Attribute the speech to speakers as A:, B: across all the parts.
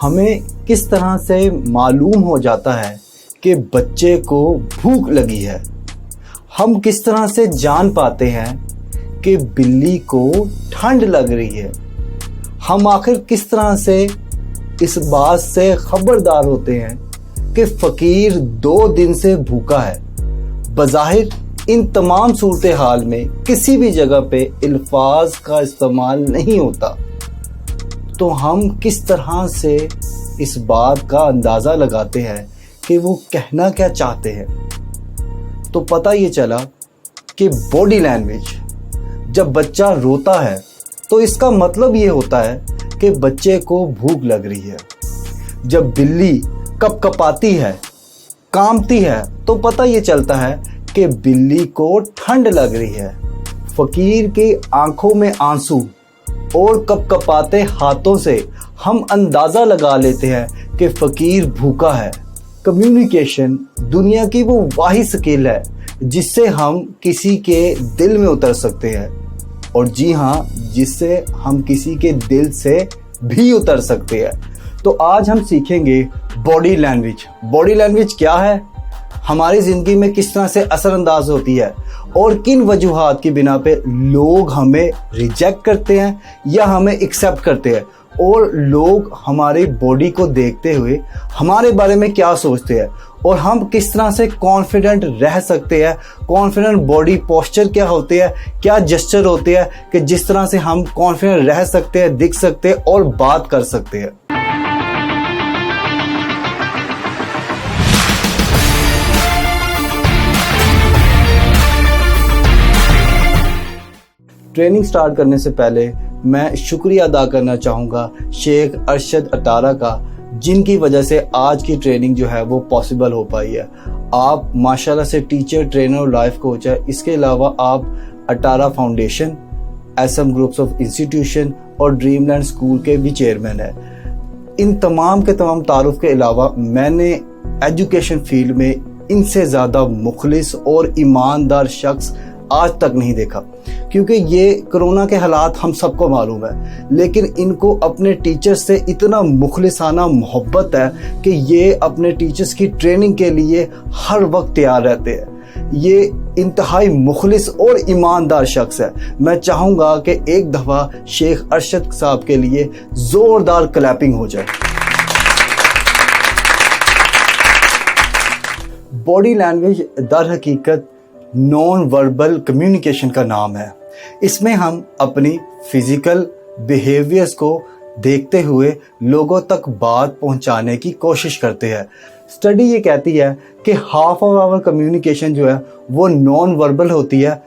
A: हमें किस तरह से मालूम हो जाता है कि बच्चे को भूख लगी है? हम किस तरह से जान पाते हैं कि बिल्ली को ठंड लग रही है? हम आखिर किस तरह से इस बात से खबरदार होते हैं कि फ़कीर 2 दिन से भूखा है? बज़ाहिर इन तमाम सूरत हाल में किसी भी जगह पे अल्फाज का इस्तेमाल नहीं होता, तो हम किस तरह से इस बात का अंदाज़ा लगाते हैं कि वो कहना क्या चाहते हैं? तो पता ये चला कि बॉडी लैंग्वेज, जब बच्चा रोता है तो इसका मतलब ये होता है कि बच्चे को भूख लग रही है। जब बिल्ली कपकपाती है, कांपती है, तो पता ये चलता है कि बिल्ली को ठंड लग रही है। फ़कीर की आंखों में आंसू और कपकपाते हाथों से हम अंदाज़ा लगा लेते हैं कि फ़कीर भूखा है। कम्युनिकेशन दुनिया की वो वाहिद स्किल है जिससे हम किसी के दिल में उतर सकते हैं, और जी हाँ, जिससे हम किसी के दिल से भी उतर सकते हैं। तो आज हम सीखेंगे बॉडी लैंग्वेज। बॉडी लैंग्वेज क्या है, हमारी ज़िंदगी में किस तरह से असरअंदाज होती है, और किन वजूहात की बिना पे लोग हमें रिजेक्ट करते हैं या हमें एक्सेप्ट करते हैं, और लोग हमारी बॉडी को देखते हुए हमारे बारे में क्या सोचते हैं, और हम किस तरह से कॉन्फिडेंट रह सकते हैं। कॉन्फिडेंट बॉडी पोस्चर क्या होते हैं, क्या जेस्चर होते हैं कि जिस तरह से हम कॉन्फिडेंट रह सकते हैं, दिख सकते हैं और बात कर सकते हैं। ट्रेनिंग स्टार्ट करने से पहले मैं शुक्रिया अदा करना चाहूँगा शेख अरशद अटारा का, जिनकी वजह से आज की ट्रेनिंग जो है वो पॉसिबल हो पाई है। आप माशाल्लाह से टीचर, ट्रेनर और लाइफ कोच है। इसके अलावा आप Atara foundation, SM groups of institution और ड्रीमलैंड स्कूल के भी चेयरमैन है। इन तमाम के तमाम तारुफ के अलावा मैंने एजुकेशन फील्ड में इनसे ज़्यादा मुखलिस और ईमानदार शख्स आज तक नहीं देखा, क्योंकि ये कोरोना के हालात हम सबको मालूम है, लेकिन इनको अपने टीचर्स से इतना मुखलिसाना मोहब्बत है कि ये अपने टीचर्स की ट्रेनिंग के लिए हर वक्त तैयार रहते हैं। ये इंतहाई मुखलिस और ईमानदार शख्स है। मैं चाहूँगा कि एक दफ़ा शेख अरशद साहब के लिए ज़ोरदार क्लैपिंग हो जाए। बॉडी लैंग्वेज दर हकीकत नॉन वर्बल कम्युनिकेशन का नाम है। इसमें हम अपनी फिजिकल बिहेवियर्स को देखते हुए लोगों तक बात पहुंचाने की कोशिश करते हैं। स्टडी ये कहती है कि हाफ ऑफ आवर कम्युनिकेशन जो है वो नॉन वर्बल होती है,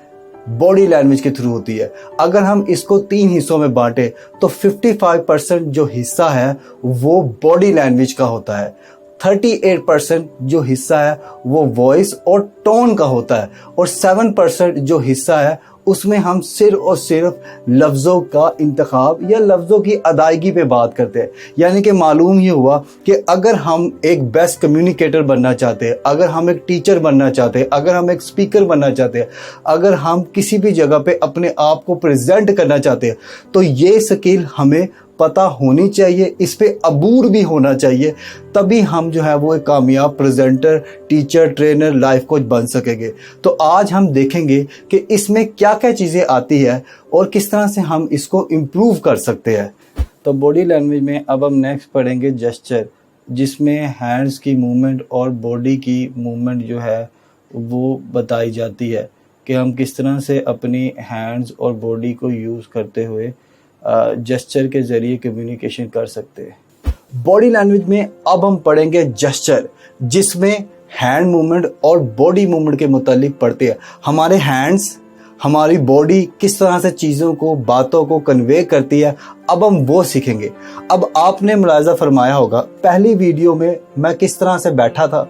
A: बॉडी लैंग्वेज के थ्रू होती है। अगर हम इसको 3 हिस्सों में बांटे तो 55% जो हिस्सा है वो बॉडी लैंग्वेज का होता है, 38% जो हिस्सा है वो वॉइस और टोन का होता है, और 7% जो हिस्सा है उसमें हम सिर्फ और सिर्फ लफ्ज़ों का इंतखाब या लफ्ज़ों की अदायगी पे बात करते हैं। यानी कि मालूम ये हुआ कि अगर हम एक बेस्ट कम्युनिकेटर बनना चाहते हैं, अगर हम एक टीचर बनना चाहते हैं, अगर हम एक स्पीकर बनना चाहते हैं, अगर हम किसी भी जगह पे अपने आप को प्रेजेंट करना चाहते हैं, तो ये स्किल हमें पता होनी चाहिए, इस पे अबूर भी होना चाहिए, तभी हम जो है वो एक कामयाब presenter, teacher, trainer, life coach बन सकेंगे। तो आज हम देखेंगे कि इसमें क्या क्या चीज़ें आती है और किस तरह से हम इसको इम्प्रूव कर सकते हैं। तो बॉडी लैंग्वेज में अब हम नेक्स्ट पढ़ेंगे जेस्चर, जिसमें हैंड्स की मूवमेंट और बॉडी की मूवमेंट जो है वो बताई जाती है कि हम किस तरह से अपनी हैंड्स और बॉडी को यूज़ करते हुए जेस्चर के ज़रिए कम्युनिकेशन कर सकते हैं। बॉडी लैंग्वेज में अब हम पढ़ेंगे जेस्चर, जिसमें हैंड मूवमेंट और बॉडी मूवमेंट के मुतालिक पढ़ते हैं। हमारे हैंड्स, हमारी बॉडी किस तरह से चीज़ों को, बातों को कन्वे करती है, अब हम वो सीखेंगे। अब आपने मुलाहिज़ा फरमाया होगा पहली वीडियो में मैं किस तरह से बैठा था,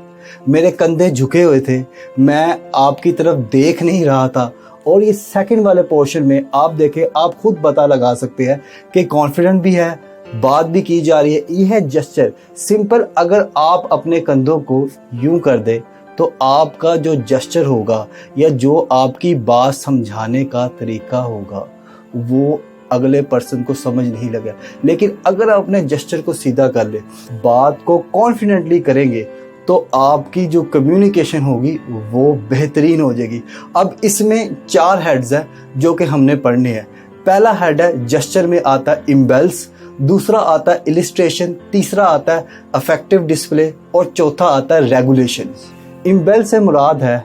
A: मेरे कंधे झुके हुए थे, मैं आपकी तरफ देख नहीं रहा था, और ये सेकंड वाले पोर्शन में आप देखें, आप खुद पता लगा सकते हैं कि कॉन्फिडेंट भी है, बात भी की जा रही है। ये है जेस्चर। सिंपल, अगर आप अपने कंधों को यूं कर दे तो आपका जो जेस्चर होगा या जो आपकी बात समझाने का तरीका होगा वो अगले पर्सन को समझ नहीं लगा। लेकिन अगर आप अपने जेस्चर को सीधा कर ले, बात को कॉन्फिडेंटली करेंगे, तो आपकी जो कम्युनिकेशन होगी वो बेहतरीन हो जाएगी। अब इसमें 4 हेड्स हैं जो कि हमने पढ़ने हैं। पहला हेड है जेस्चर में आता है इम्बेल्स, दूसरा आता है इलिस्ट्रेशन, तीसरा आता है अफेक्टिव डिस्प्ले और चौथा आता है रेगुलेशन। इम्बेल से मुराद है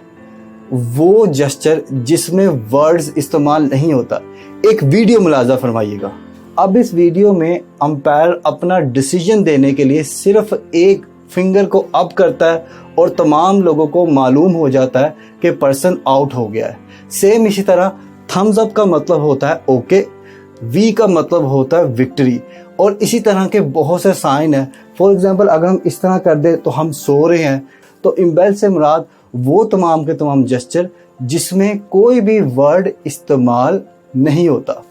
A: वो जेस्चर जिसमें वर्ड्स इस्तेमाल नहीं होता। एक वीडियो मुलाजा फरमाइएगा। अब इस वीडियो में अंपायर अपना डिसीजन देने के लिए सिर्फ एक फिंगर को अप करता है और तमाम लोगों को मालूम हो जाता है कि पर्सन आउट हो गया है। सेम इसी तरह थम्स अप का मतलब होता है ओके, वी का मतलब होता है विक्ट्री, और इसी तरह के बहुत से साइन है। फॉर एग्जांपल अगर हम इस तरह कर दे तो हम सो रहे हैं। तो इम्बेल से मुराद वो तमाम के तमाम जेस्चर जिसमें कोई भी वर्ड इस्तेमाल नहीं होता।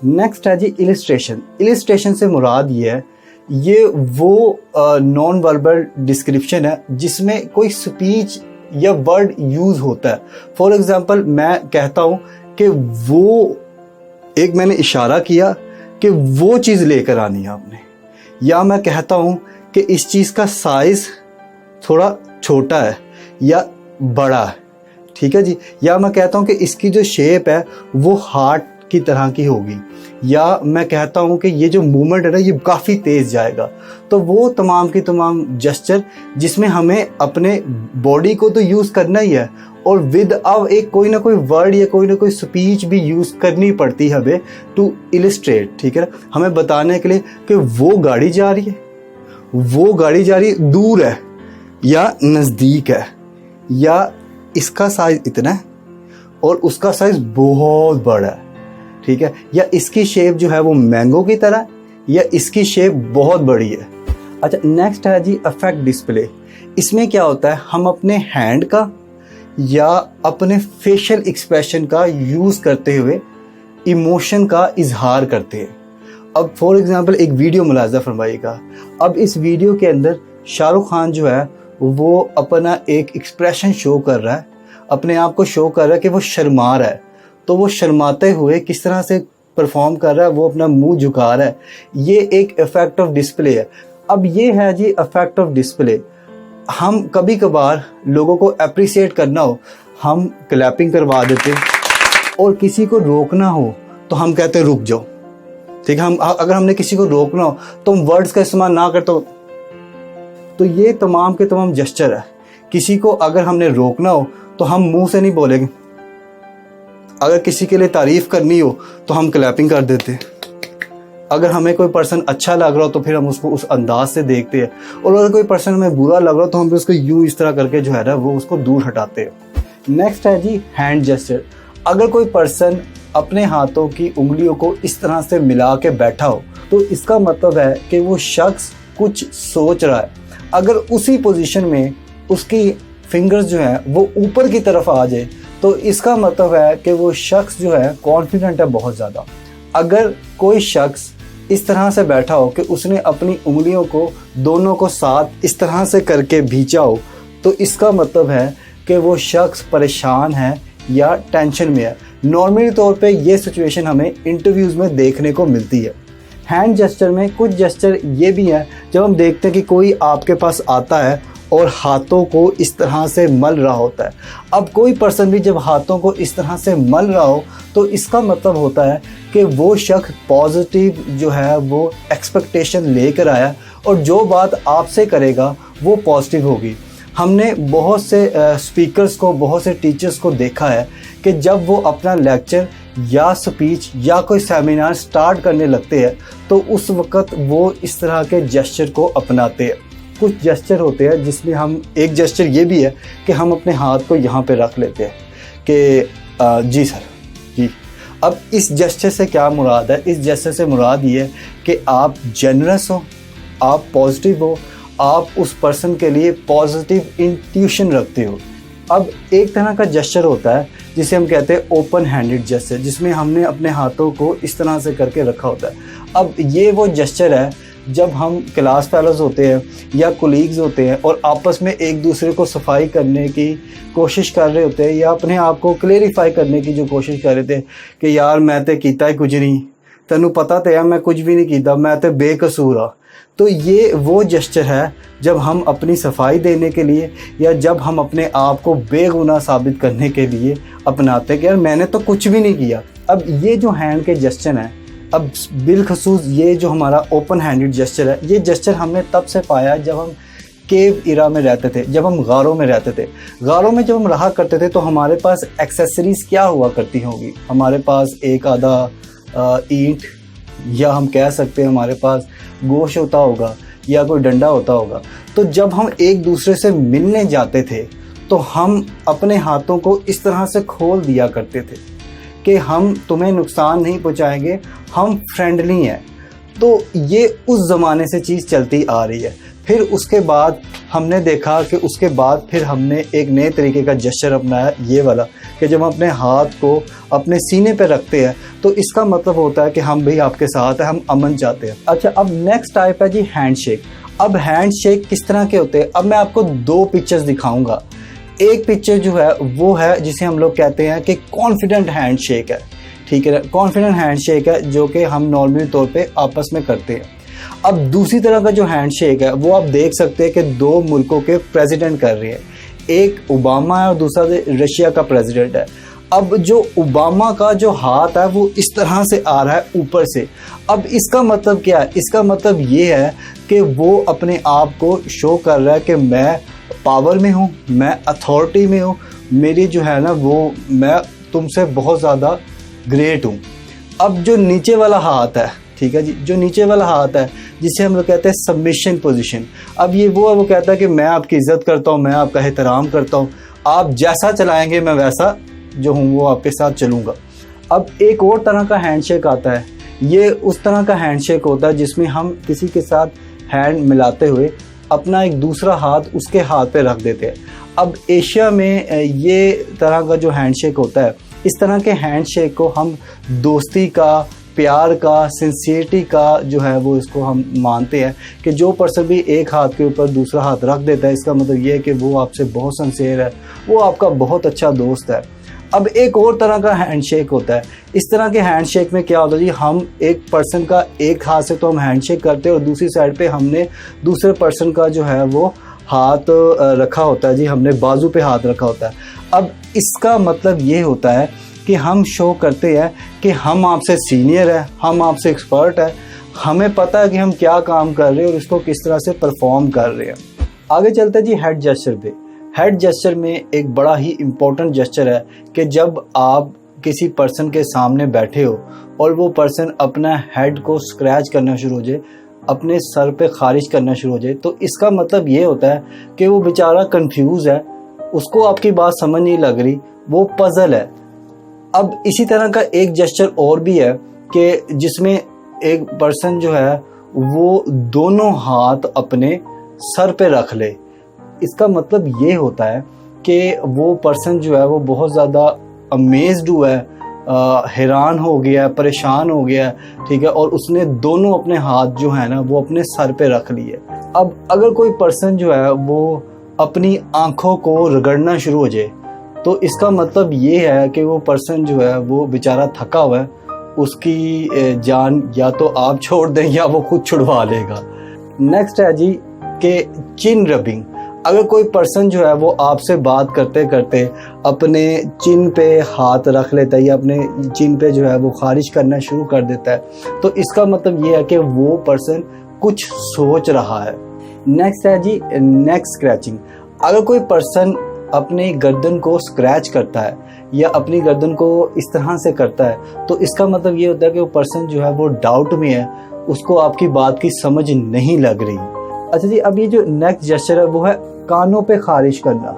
A: नेक्स्ट है जी इलिस्ट्रेशन। इलिस्ट्रेशन से मुराद ये वो नॉन वर्बल डिस्क्रिप्शन है जिसमें कोई स्पीच या वर्ड यूज होता है। फॉर एग्जांपल मैं कहता हूँ कि वो, एक मैंने इशारा किया कि वो चीज़ लेकर आनी है आपने, या मैं कहता हूँ कि इस चीज़ का साइज थोड़ा छोटा है या बड़ा है, ठीक है जी, या मैं कहता हूँ कि इसकी जो शेप है वो हार्ट की तरह की होगी, या मैं कहता हूँ कि ये जो मूवमेंट है ना ये काफ़ी तेज़ जाएगा। तो वो तमाम की तमाम जेस्चर जिसमें हमें अपने बॉडी को तो यूज़ करना ही है और विद अब एक कोई ना कोई वर्ड या कोई ना कोई स्पीच भी यूज़ करनी पड़ती है हमें टू इलिस्ट्रेट, ठीक है, हमें बताने के लिए कि वो गाड़ी जा रही है, वो गाड़ी जा रही है, दूर है या नज़दीक है, या इसका साइज इतना है और उसका साइज बहुत बड़ा है, ठीक है, या इसकी शेप जो है वो मैंगो की तरह या इसकी शेप बहुत बड़ी है। अच्छा, नेक्स्ट है जी अफेक्ट डिस्प्ले। इसमें क्या होता है, हम अपने हैंड का या अपने फेशियल एक्सप्रेशन का यूज़ करते हुए इमोशन का इजहार करते हैं। अब फॉर एग्जांपल एक वीडियो मुलाजा फरमाइएगा। अब इस वीडियो के अंदर शाहरुख खान जो है वो अपना एक एक्सप्रेशन शो कर रहा है, अपने आप को शो कर रहा है कि वो शर्मा रहा है। तो वो शर्माते हुए किस तरह से परफॉर्म कर रहा है, वो अपना मुंह झुका रहा है, ये एक इफेक्ट ऑफ डिस्प्ले है। अब ये है जी इफेक्ट ऑफ डिस्प्ले। हम कभी कभार लोगों को अप्रिशिएट करना हो, हम क्लैपिंग करवा देते, और किसी को रोकना हो तो हम कहते हैं रुक जाओ, ठीक है। हम अगर हमने किसी को रोकना हो तो हम वर्ड्स का इस्तेमाल ना करते। तो ये तमाम के तमाम जेस्चर है। किसी को अगर हमने रोकना हो तो हम मुंह से नहीं बोलेंगे, अगर किसी के लिए तारीफ करनी हो तो हम क्लैपिंग कर देते हैं, अगर हमें कोई पर्सन अच्छा लग रहा हो तो फिर हम उसको उस अंदाज से देखते हैं, और अगर कोई पर्सन हमें बुरा लग रहा हो तो हम उसको यूं इस तरह करके जो है ना वो उसको दूर हटाते हैं। नेक्स्ट है जी हैंड जेस्चर। अगर कोई पर्सन अपने हाथों की उंगलियों को इस तरह से मिला के बैठा हो तो इसका मतलब है कि वो शख्स कुछ सोच रहा है। अगर उसी पोजीशन में उसकी फिंगर्स जो है वो ऊपर की तरफ आ जाए तो इसका मतलब है कि वो शख्स जो है कॉन्फिडेंट है बहुत ज़्यादा। अगर कोई शख्स इस तरह से बैठा हो कि उसने अपनी उंगलियों को दोनों को साथ इस तरह से करके भींचा हो तो इसका मतलब है कि वो शख्स परेशान है या टेंशन में है। नॉर्मली तौर पे ये सिचुएशन हमें इंटरव्यूज़ में देखने को मिलती है। हैंड जेस्चर में कुछ जेस्चर ये भी है, जब हम देखते हैं कि कोई आपके पास आता है और हाथों को इस तरह से मल रहा होता है। अब कोई पर्सन भी जब हाथों को इस तरह से मल रहा हो तो इसका मतलब होता है कि वो शख्स पॉजिटिव जो है वो एक्सपेक्टेशन लेकर आया और जो बात आपसे करेगा वो पॉजिटिव होगी। हमने बहुत से स्पीकर्स को, बहुत से टीचर्स को देखा है कि जब वो अपना लेक्चर या स्पीच या कोई सेमिनार स्टार्ट करने लगते हैं तो उस वक़्त वो इस तरह के जेस्चर को अपनाते हैं। कुछ जेस्चर होते हैं जिसमें हम, एक जेस्चर ये भी है कि हम अपने हाथ को यहाँ पे रख लेते हैं कि जी सर जी। अब इस जेस्चर से क्या मुराद है? इस जेस्चर से मुराद ये है कि आप जेनरस हो, आप पॉजिटिव हो, आप उस पर्सन के लिए पॉजिटिव इंट्यूशन रखते हो। अब एक तरह का जेस्चर होता है जिसे हम कहते हैं ओपन हैंडेड जेस्चर, जिसमें हमने अपने हाथों को इस तरह से करके रखा होता है। अब ये वो जेस्चर है जब हम क्लास फेलोज होते हैं या कोलीग्स होते हैं और आपस में एक दूसरे को सफाई करने की कोशिश कर रहे होते हैं या अपने आप को क्लेरिफाई करने की जो कोशिश कर रहे थे कि यार मैं तो कीता ही कुछ नहीं, तेनू पता तो है मैं कुछ भी नहीं कीता, मैं तो बेकसूर हाँ। तो ये वो जेस्चर है जब हम अपनी सफाई देने के लिए या जब हम अपने आप को बेगुनाह साबित करने के लिए अपनाते कि यार मैंने तो कुछ भी नहीं किया। अब ये जो हैंड के जेस्चर हैं, अब बिलखसूस ये जो हमारा ओपन हैंडेड जेस्चर है, ये जेस्चर हमने तब से पाया जब हम केव इरा में रहते थे, जब हम गारों में रहते थे। गारों में जब हम रहा करते थे तो हमारे पास एक्सेसरीज क्या हुआ करती होंगी, हमारे पास एक आधा ईंट या हम कह सकते हैं हमारे पास गोश्त होता होगा या कोई डंडा होता होगा। तो जब हम एक दूसरे से मिलने जाते थे तो हम अपने हाथों को इस तरह से खोल दिया करते थे कि हम तुम्हें नुकसान नहीं पहुंचाएंगे, हम फ्रेंडली हैं। तो ये उस ज़माने से चीज़ चलती आ रही है। फिर उसके बाद हमने देखा कि उसके बाद फिर हमने एक नए तरीके का जेस्चर अपनाया, ये वाला कि जब हम अपने हाथ को अपने सीने पे रखते हैं तो इसका मतलब होता है कि हम भी आपके साथ हैं, हम अमन चाहते हैं। अच्छा, अब नेक्स्ट टाइप है जी हैंडशेक। अब हैंडशेक किस तरह के होते हैं, अब मैं आपको दो पिक्चर्स दिखाऊंगा। एक पिक्चर जो है वो है जिसे हम लोग कहते हैं कि कॉन्फिडेंट हैंडशेक है, ठीक है, कॉन्फिडेंट हैंडशेक है जो कि हम नॉर्मली तौर पे आपस में करते हैं। अब दूसरी तरह का जो हैंडशेक है वो आप देख सकते हैं कि दो मुल्कों के प्रेसिडेंट कर रहे हैं, एक ओबामा है और दूसरा रशिया का प्रेसिडेंट है। अब जो ओबामा का जो हाथ है वो इस तरह से आ रहा है ऊपर से। अब इसका मतलब क्या है, इसका मतलब ये है कि वो अपने आप को शो कर रहा है कि मैं पावर में हूँ, मैं अथॉरिटी में हूँ, मेरी जो है ना वो मैं तुमसे बहुत ज़्यादा ग्रेट हूँ। अब जो नीचे वाला हाथ है, ठीक है जी, जो नीचे वाला हाथ है जिसे हम लोग कहते हैं सबमिशन पोजीशन, अब ये वो है, वो कहता है कि मैं आपकी इज़्ज़त करता हूँ, मैं आपका एहतराम करता हूँ, आप जैसा चलाएंगे मैं वैसा जो हूँ वो आपके साथ चलूँगा। अब एक और तरह का हैंडशेक आता है, ये उस तरह का हैंडशेक होता है जिसमें हम किसी के साथ हैंड मिलाते हुए अपना एक दूसरा हाथ उसके हाथ पे रख देते हैं। अब एशिया में ये तरह का जो हैंडशेक होता है, इस तरह के हैंडशेक को हम दोस्ती का, प्यार का, सिंसियरिटी का जो है वो इसको हम मानते हैं कि जो पर्सन भी एक हाथ के ऊपर दूसरा हाथ रख देता है इसका मतलब ये है कि वो आपसे बहुत सिंसियर है, वो आपका बहुत अच्छा दोस्त है। अब एक और तरह का हैंडशेक होता है, इस तरह के हैंडशेक में क्या होता है जी, हम एक पर्सन का एक हाथ से तो हम हैंडशेक करते हैं और दूसरी साइड पे हमने दूसरे पर्सन का जो है वो हाथ रखा होता है जी, हमने बाजू पे हाथ रखा होता है। अब इसका मतलब ये होता है कि हम शो करते हैं कि हम आपसे सीनियर है, हम आपसे एक्सपर्ट है, हमें पता है कि हम क्या काम कर रहे हैं और इसको किस तरह से परफॉर्म कर रहे हैं। आगे चलते हैं जी हेड जेस्चर पे। हेड जेस्चर में एक बड़ा ही इम्पोर्टेंट जेस्चर है कि जब आप किसी पर्सन के सामने बैठे हो और वो पर्सन अपना हेड को स्क्रैच करना शुरू हो जाए, अपने सर पे खारिज करना शुरू हो जाए, तो इसका मतलब ये होता है कि वो बेचारा कंफ्यूज है, उसको आपकी बात समझ नहीं लग रही, वो पजल है। अब इसी तरह का एक जेस्चर और भी है कि जिसमें एक पर्सन जो है वो दोनों हाथ अपने सर पे रख ले। इसका मतलब ये होता है कि वो पर्सन जो है वो बहुत ज़्यादा अमेज्ड हुआ है, हैरान हो गया, परेशान हो गया, ठीक है, और उसने दोनों अपने हाथ जो है ना वो अपने सर पे रख लिए। अब अगर कोई पर्सन जो है वो अपनी आँखों को रगड़ना शुरू हो जाए तो इसका मतलब ये है कि वो पर्सन जो है वो बेचारा थका हुआ है, उसकी जान या तो आप छोड़ दें या वो खुद छुड़वा लेगा। नेक्स्ट है जी कि चिन रबिंग। अगर कोई पर्सन जो है वो आपसे बात करते करते अपने चिन पे हाथ रख लेता है या अपने चिन पे जो है वो खारिज करना शुरू कर देता है तो इसका मतलब ये है कि वो पर्सन कुछ सोच रहा है। नेक्स्ट है जी नेक स्क्रैचिंग। अगर कोई पर्सन अपनी गर्दन को स्क्रैच करता है या अपनी गर्दन को इस तरह से करता है तो इसका मतलब ये होता है कि वो पर्सन जो है वो डाउट में है, उसको आपकी बात की समझ नहीं लग रही। अच्छा जी, अब ये जो नेक्स्ट जेस्चर है वो है कानों पे खारिज करना।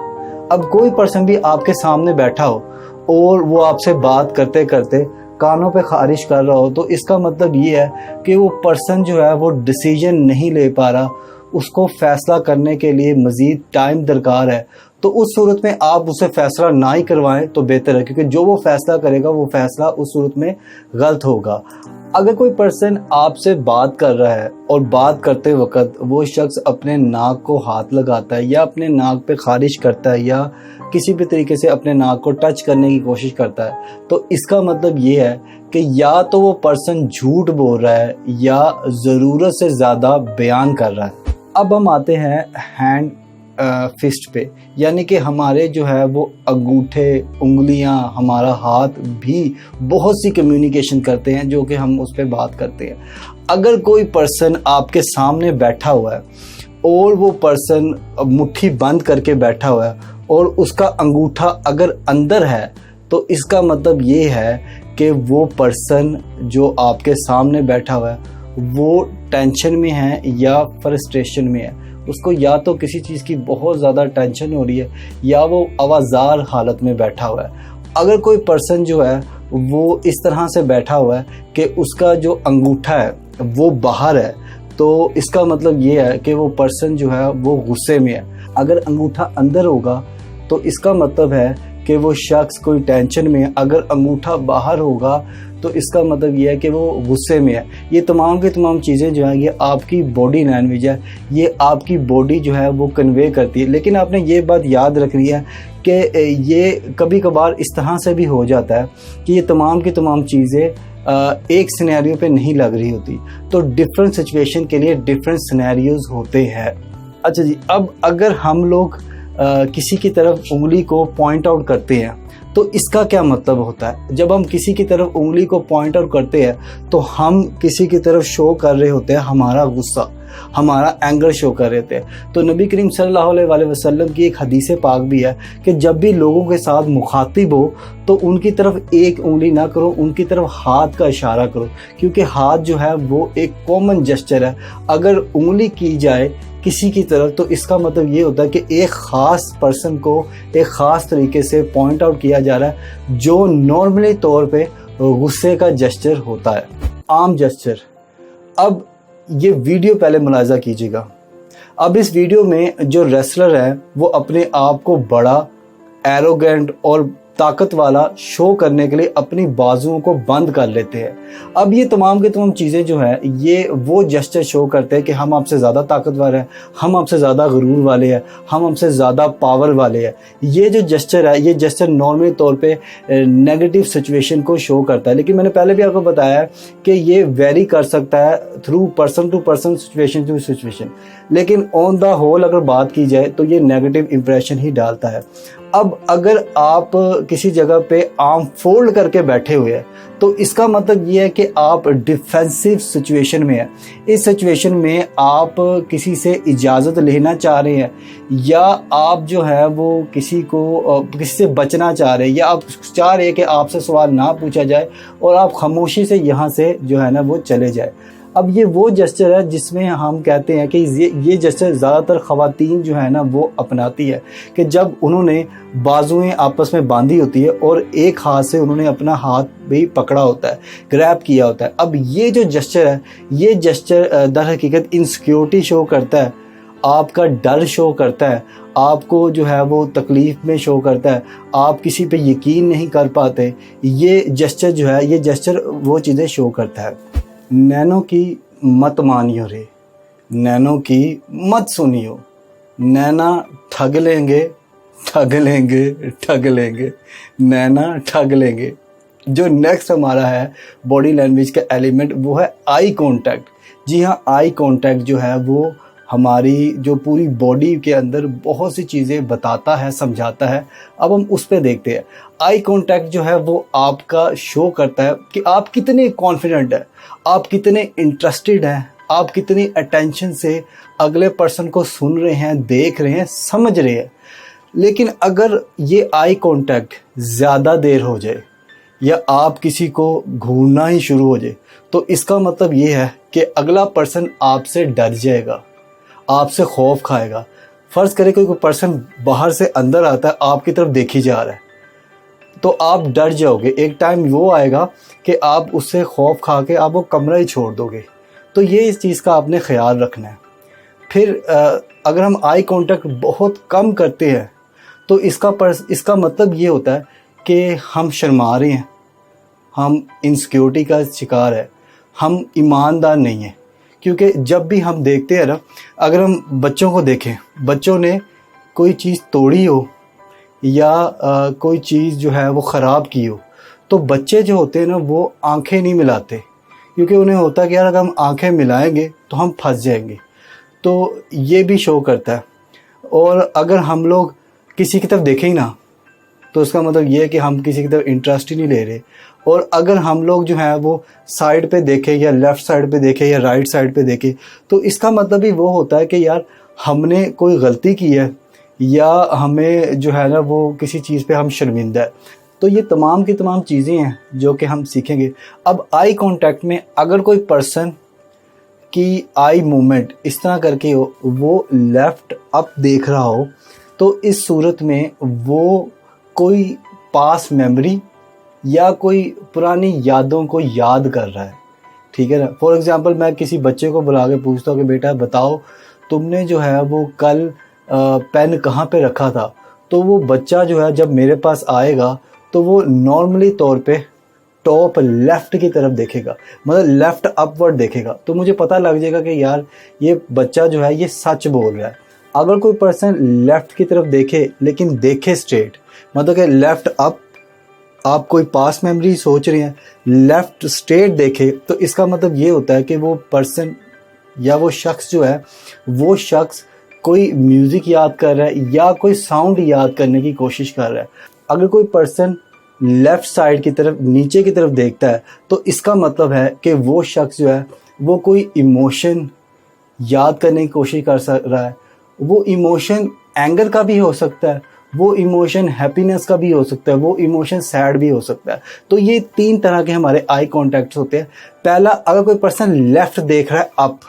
A: अब कोई पर्सन भी आपके सामने बैठा हो और वो आपसे बात करते करते कानों पे खारिज कर रहा हो तो इसका मतलब ये है कि वो पर्सन जो है वो डिसीजन नहीं ले पा रहा, उसको फैसला करने के लिए मज़ीद टाइम दरकार है, तो उस सूरत में आप उसे फ़ैसला ना ही करवाएं तो बेहतर है, क्योंकि जो वो फ़ैसला करेगा वो फ़ैसला उस सूरत में गलत होगा। अगर कोई पर्सन आपसे बात कर रहा है और बात करते वक्त वो शख्स अपने नाक को हाथ लगाता है या अपने नाक पे खारिश करता है या किसी भी तरीके से अपने नाक को टच करने की कोशिश करता है, तो इसका मतलब ये है कि या तो वो पर्सन झूठ बोल रहा है या ज़रूरत से ज़्यादा बयान कर रहा है। अब हम आते हैं हैंड फिस्ट पे, यानी कि हमारे जो है वो अंगूठे, उंगलियां, हमारा हाथ भी बहुत सी कम्युनिकेशन करते हैं जो कि हम उस पर बात करते हैं। अगर कोई पर्सन आपके सामने बैठा हुआ है और वो पर्सन मुट्ठी बंद करके बैठा हुआ है और उसका अंगूठा अगर अंदर है, तो इसका मतलब ये है कि वो पर्सन जो आपके सामने बैठा हुआ है वो टेंशन में है या फ्रस्ट्रेशन में है। उसको या तो किसी चीज़ की बहुत ज़्यादा टेंशन हो रही है या वो आवाज़ार हालत में बैठा हुआ है। अगर कोई पर्सन जो है वो इस तरह से बैठा हुआ है कि उसका जो अंगूठा है वो बाहर है, तो इसका मतलब ये है कि वो पर्सन जो है वो गुस्से में है। अगर अंगूठा अंदर होगा तो इसका मतलब है कि वो शख्स कोई टेंशन में है। अगर अंगूठा बाहर होगा तो इसका मतलब ये है कि वो गुस्से में है। ये तमाम की तमाम चीज़ें जो हैं ये आपकी बॉडी लैंग्वेज है, ये आपकी बॉडी जो है वो कन्वे करती है। लेकिन आपने ये बात याद रखनी है कि ये कभी कभार इस तरह से भी हो जाता है कि ये तमाम की तमाम चीज़ें एक सिनेरियो पे नहीं लग रही होती, तो डिफरेंट सिचुएशन के लिए डिफरेंट सिनेरियोज होते हैं। अच्छा जी, अब अगर हम लोग किसी की तरफ उंगली को पॉइंट आउट करते हैं तो इसका क्या मतलब होता है? जब हम किसी की तरफ उंगली को पॉइंट आउट करते हैं तो हम किसी की तरफ शो कर रहे होते हैं हमारा गुस्सा, हमारा एंगर शो कर रहे थे। तो नबी करीम सल्लल्लाहु अलैहि वसल्लम की एक हदीस पाक भी है कि जब भी लोगों के साथ मुखातिब हो तो उनकी तरफ एक उंगली ना करो, उनकी तरफ हाथ का इशारा करो, क्योंकि हाथ जो है वो एक कॉमन जेस्चर है। अगर उंगली की जाए किसी की तरफ तो इसका मतलब ये होता है कि एक ख़ास पर्सन को एक ख़ास तरीके से पॉइंट आउट किया जा रहा है जो नॉर्मली तौर पे गुस्से का जेस्चर होता है, आम जेस्चर। अब ये वीडियो पहले मुलाहिज़ा कीजिएगा। अब इस वीडियो में जो रेसलर है वो अपने आप को बड़ा, एरोगेंट और ताकत वाला शो करने के लिए अपनी बाजुओं को बंद कर लेते हैं। अब ये तमाम के तमाम चीज़ें जो है ये वो जेस्चर शो करते हैं कि हम आपसे ज़्यादा ताकतवर हैं, हम आपसे ज़्यादा गुरूर वाले हैं, हम आपसे ज़्यादा पावर वाले हैं। ये जो जेस्चर है ये जेस्चर नॉर्मली तौर पे नेगेटिव सिचुएशन को शो करता है। लेकिन मैंने पहले भी आपको बताया कि ये वेरी कर सकता है through person to person, situation to situation, लेकिन ऑन द होल अगर बात की जाए तो ये नेगेटिव इंप्रेशन ही डालता है। अब अगर आप किसी जगह पे आर्म फोल्ड करके बैठे हुए हैं तो इसका मतलब ये है कि आप डिफेंसिव सिचुएशन में हैं। इस सिचुएशन में आप किसी से इजाज़त लेना चाह रहे हैं या आप जो है वो किसी से बचना चाह रहे हैं या आप चाह रहे हैं कि आपसे सवाल ना पूछा जाए और आप खामोशी से यहाँ से जो है ना वो चले जाए। अब ये वो जेस्चर है जिसमें हम कहते हैं कि ये जेस्चर ज़्यादातर ख़वातीन जो है ना वो अपनाती है कि जब उन्होंने बाजुएं आपस में बांधी होती है और एक हाथ से उन्होंने अपना हाथ भी पकड़ा होता है, ग्रैब किया होता है। अब ये जो जेस्चर है ये जेस्चर दर हकीकत इनसिक्योरिटी शो करता है, आपका डर शो करता है, आपको जो है वो तकलीफ़ में शो करता है, आप किसी पे यकीन नहीं कर पाते। ये जेस्चर जो है ये जेस्चर वो चीज़ें शो करता है। नैनो की मत मानियो रे, नैनो की मत सुनियो, नैना ठग लेंगे ठग लेंगे ठग लेंगे, नैना ठग लेंगे। जो नेक्स्ट हमारा है बॉडी लैंग्वेज का एलिमेंट वो है आई कांटेक्ट। जी हाँ, आई कांटेक्ट जो है वो हमारी जो पूरी बॉडी के अंदर बहुत सी चीज़ें बताता है, समझाता है। अब हम उस पर देखते हैं। आई कांटेक्ट जो है वो आपका शो करता है कि आप कितने कॉन्फिडेंट हैं, आप कितने इंटरेस्टेड हैं, आप कितनी अटेंशन से अगले पर्सन को सुन रहे हैं, देख रहे हैं, समझ रहे हैं। लेकिन अगर ये आई कांटेक्ट ज़्यादा देर हो जाए या आप किसी को घूरना ही शुरू हो जाए तो इसका मतलब ये है कि अगला पर्सन आपसे डर जाएगा, आपसे खौफ खाएगा। फ़र्ज़ करें कोई पर्सन बाहर से अंदर आता है, आपकी तरफ देखी जा रहा है, तो आप डर जाओगे। एक टाइम वो आएगा कि आप उससे खौफ खा के आप वो कमरा ही छोड़ दोगे। तो ये इस चीज़ का आपने ख्याल रखना है। फिर अगर हम आई कांटेक्ट बहुत कम करते हैं तो इसका मतलब ये होता है कि हम शर्मा रहे हैं, हम इनसिक्योरिटी का शिकार है, हम ईमानदार नहीं हैं। क्योंकि जब भी हम देखते हैं ना, अगर हम बच्चों को देखें, बच्चों ने कोई चीज़ तोड़ी हो या कोई चीज़ जो है वो ख़राब की हो, तो बच्चे जो होते हैं ना वो आंखें नहीं मिलाते, क्योंकि उन्हें होता है कि यार अगर हम आंखें मिलाएंगे तो हम फंस जाएंगे। तो ये भी शो करता है। और अगर हम लोग किसी की तरफ देखें ही ना, तो उसका मतलब ये है कि हम किसी की तरफ इंटरेस्ट ही नहीं ले रहे। और अगर हम लोग जो है वो साइड पे देखें या लेफ़्ट साइड पे देखें या राइट साइड पे देखें, तो इसका मतलब भी वो होता है कि यार हमने कोई गलती की है या हमें जो है ना वो किसी चीज़ पे हम शर्मिंदा है। तो ये तमाम की तमाम चीज़ें हैं जो कि हम सीखेंगे। अब आई कांटेक्ट में अगर कोई पर्सन की आई मूवमेंट इस तरह करके हो, वो लेफ़्ट अप देख रहा हो, तो इस सूरत में वो कोई पास मेमोरी या कोई पुरानी यादों को याद कर रहा है, ठीक है ना। फॉर एग्ज़ाम्पल मैं किसी बच्चे को बुला के पूछता हूँ कि बेटा बताओ तुमने जो है वो कल पेन कहाँ पे रखा था, तो वो बच्चा जो है जब मेरे पास आएगा तो वो नॉर्मली तौर पे टॉप लेफ़्ट की तरफ देखेगा, मतलब लेफ़्ट अपवर्ड देखेगा। तो मुझे पता लग जाएगा कि यार ये बच्चा जो है ये सच बोल रहा है। अगर कोई पर्सन लेफ़्ट की तरफ देखे लेकिन देखे स्ट्रेट, मतलब कि लेफ़्ट अप, आप कोई पास मेमोरी सोच रहे हैं, लेफ़्ट स्ट्रेट देखे, तो इसका मतलब ये होता है कि वो पर्सन या वो शख्स जो है वो शख्स कोई म्यूज़िक याद कर रहा है या कोई साउंड याद करने की कोशिश कर रहा है। अगर कोई पर्सन लेफ़्ट साइड की तरफ नीचे की तरफ देखता है तो इसका मतलब है कि वो शख्स जो है वो कोई इमोशन याद करने की कोशिश कर रहा है। वो इमोशन एंगर का भी हो सकता है, वो इमोशन हैप्पीनेस का भी हो सकता है, वो इमोशन सैड भी हो सकता है। तो ये 3 तरह के हमारे आई कॉन्टैक्ट्स होते हैं। पहला, अगर कोई पर्सन लेफ़्ट देख रहा है अप,